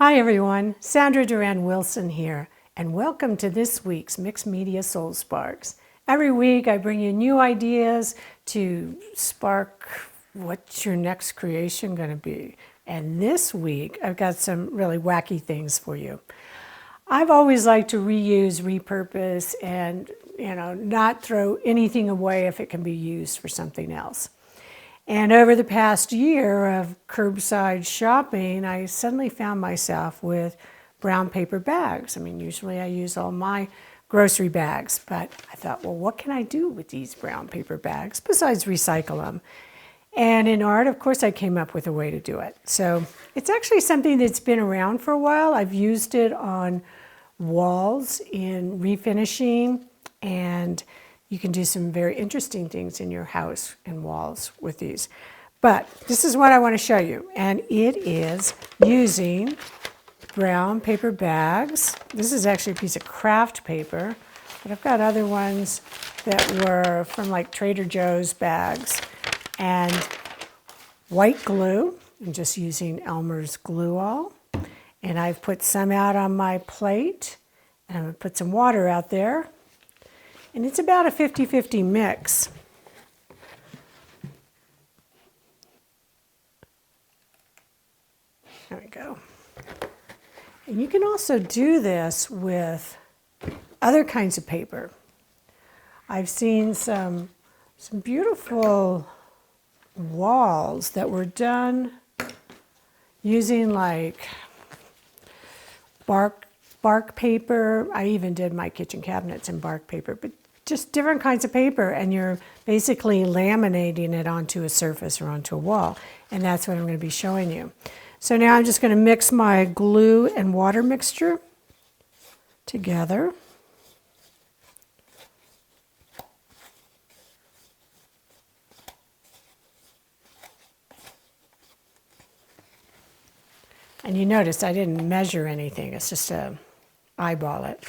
Hi everyone, Sandra Duran Wilson here, and welcome to this week's Mixed Media Soul Sparks. Every week I bring you new ideas to spark what's your next creation going to be. And this week I've got some really wacky things for you. I've always liked to reuse, repurpose, and not throw anything away if it can be used for something else. And over the past year of curbside shopping, I suddenly found myself with brown paper bags. I mean, usually I use all my grocery bags, but I thought, well, what can I do with these brown paper bags besides recycle them? And in art, of course, I came up with a way to do it. So it's actually something that's been around for a while. I've used it on walls in refinishing, and you can do some very interesting things in your house and walls with these. But this is what I want to show you, and it is using brown paper bags. This is actually a piece of craft paper, but I've got other ones that were from like Trader Joe's bags, and white glue. I'm just using Elmer's glue all, and I've put some out on my plate, and I'm going to put some water out there. And it's about a 50-50 mix. There we go. And you can also do this with other kinds of paper. I've seen some beautiful walls that were done using like bark paper. I even did my kitchen cabinets in bark paper, but just different kinds of paper, and you're basically laminating it onto a surface or onto a wall, and that's what I'm going to be showing you. So now I'm just going to mix my glue and water mixture together. And you notice I didn't measure anything, it's just a eyeball it.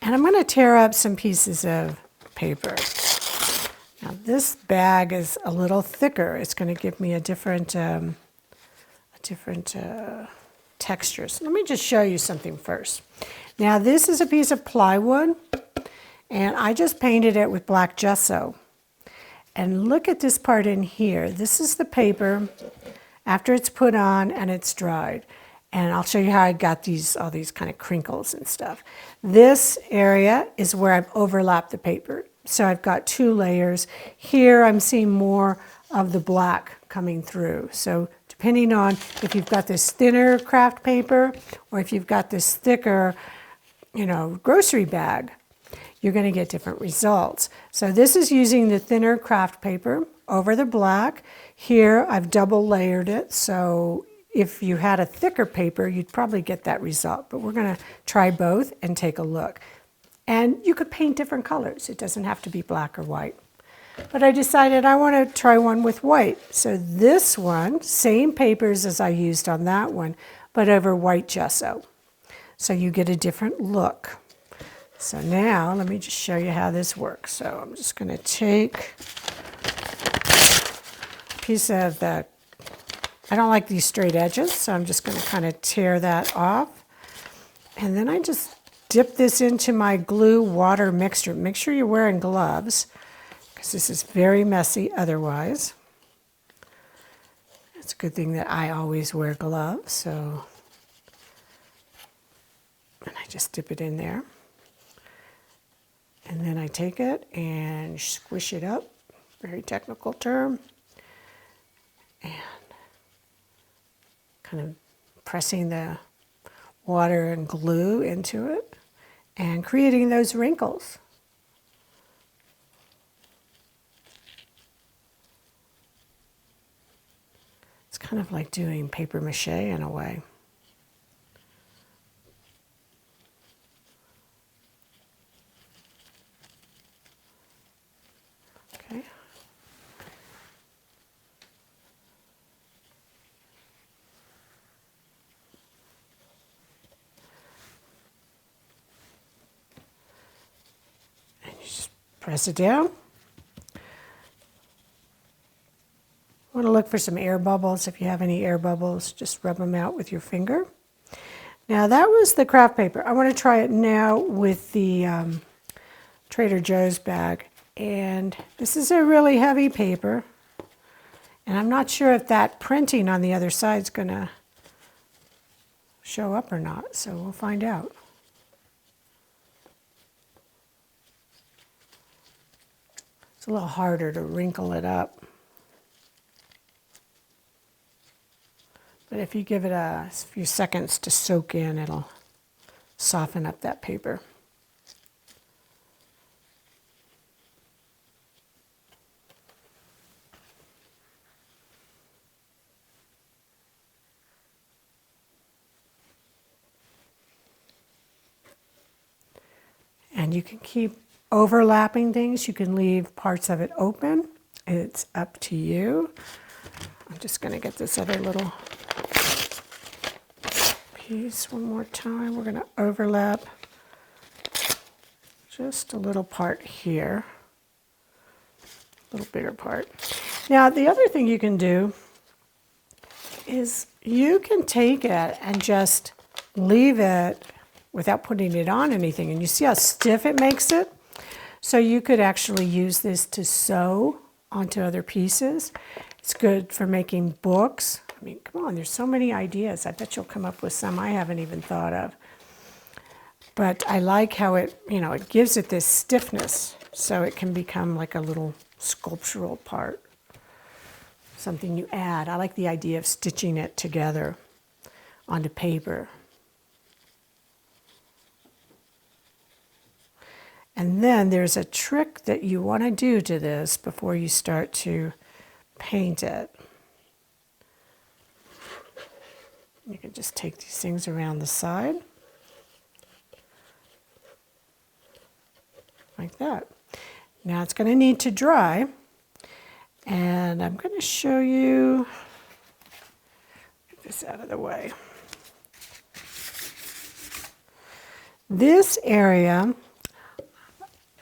And I'm going to tear up some pieces of paper. Now this bag is a little thicker. It's going to give me a different texture. So let me just show you something first. Now this is a piece of plywood, and I just painted it with black gesso. And look at this part in here. This is the paper after it's put on and it's dried. And I'll show you how I got all these kind of crinkles and stuff. This area is where I've overlapped the paper. So I've got two layers. Here I'm seeing more of the black coming through. So depending on if you've got this thinner craft paper or if you've got this thicker, grocery bag, you're going to get different results. So this is using the thinner craft paper over the black. Here I've double layered it, so if you had a thicker paper, you'd probably get that result, but we're going to try both and take a look. And you could paint different colors. It doesn't have to be black or white. But I decided I want to try one with white. So this one, same papers as I used on that one, but over white gesso. So you get a different look. So now let me just show you how this works. So I'm just going to take a piece of the, I don't like these straight edges, so I'm just going to kind of tear that off. And then I just dip this into my glue water mixture. Make sure you're wearing gloves, because this is very messy otherwise. It's a good thing that I always wear gloves, so. And I just dip it in there. And then I take it and squish it up, very technical term, and kind of pressing the water and glue into it and creating those wrinkles. It's kind of like doing paper mache in a way. Okay. Press it down. want to look for some air bubbles. If you have any air bubbles, just rub them out with your finger. Now that was the craft paper. I want to try it now with the Trader Joe's bag. And this is a really heavy paper. And I'm not sure if that printing on the other side is going to show up or not. So we'll find out. It's a little harder to wrinkle it up. But if you give it a few seconds to soak in, it'll soften up that paper. And you can keep overlapping things. You can leave parts of it open. It's up to you. I'm just going to get this other little piece one more time. We're going to overlap just a little part here, a little bigger part. Now, the other thing you can do is you can take it and just leave it without putting it on anything. And you see how stiff it makes it? So you could actually use this to sew onto other pieces. It's good for making books. I mean, come on, there's so many ideas. I bet you'll come up with some I haven't even thought of. But I like how it, it gives it this stiffness so it can become like a little sculptural part. Something you add. I like the idea of stitching it together onto paper. And then there's a trick that you want to do to this before you start to paint it. You can just take these things around the side, like that. Now it's going to need to dry, and I'm going to show you, get this out of the way. This area,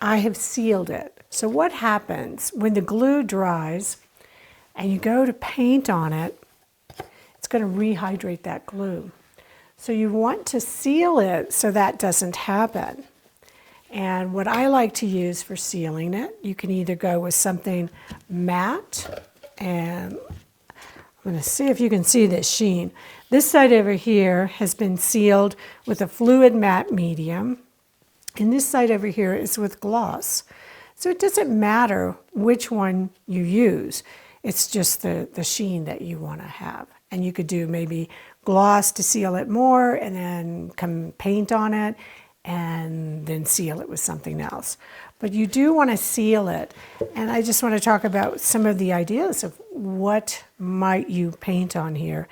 I have sealed it. So what happens when the glue dries and you go to paint on it, it's going to rehydrate that glue. So you want to seal it so that doesn't happen. And what I like to use for sealing it, you can either go with something matte, and I'm going to see if you can see this sheen. This side over here has been sealed with a fluid matte medium, and this side over here is with gloss. So it doesn't matter which one you use. It's just the sheen that you want to have. And you could do maybe gloss to seal it more, and then come paint on it, and then seal it with something else. But you do want to seal it. And I just want to talk about some of the ideas of what might you paint on here.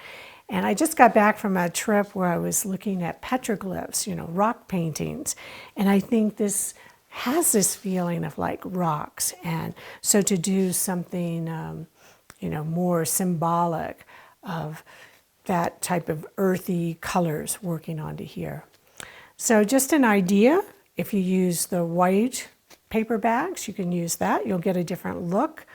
And I just got back from a trip where I was looking at petroglyphs, rock paintings. And I think this has this feeling of like rocks. And so to do something, more symbolic of that type of earthy colors working onto here. So just an idea, if you use the white paper bags, you can use that. You'll get a different look.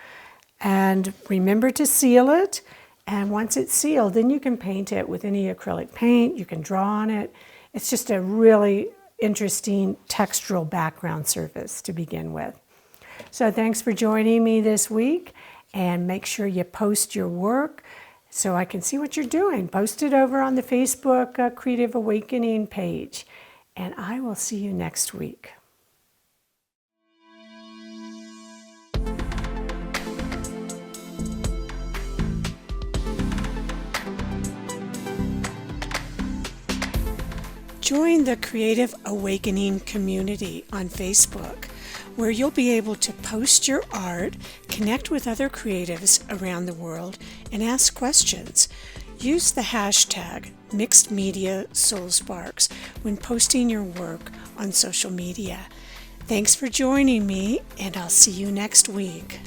And remember to seal it. And once it's sealed, then you can paint it with any acrylic paint. You can draw on it. It's just a really interesting textural background surface to begin with. So thanks for joining me this week. And make sure you post your work so I can see what you're doing. Post it over on the Facebook Creative Awakening page. And I will see you next week. Join the Creative Awakening community on Facebook, where you'll be able to post your art, connect with other creatives around the world, and ask questions. Use the hashtag #MixedMediaSoulSparks when posting your work on social media. Thanks for joining me, and I'll see you next week.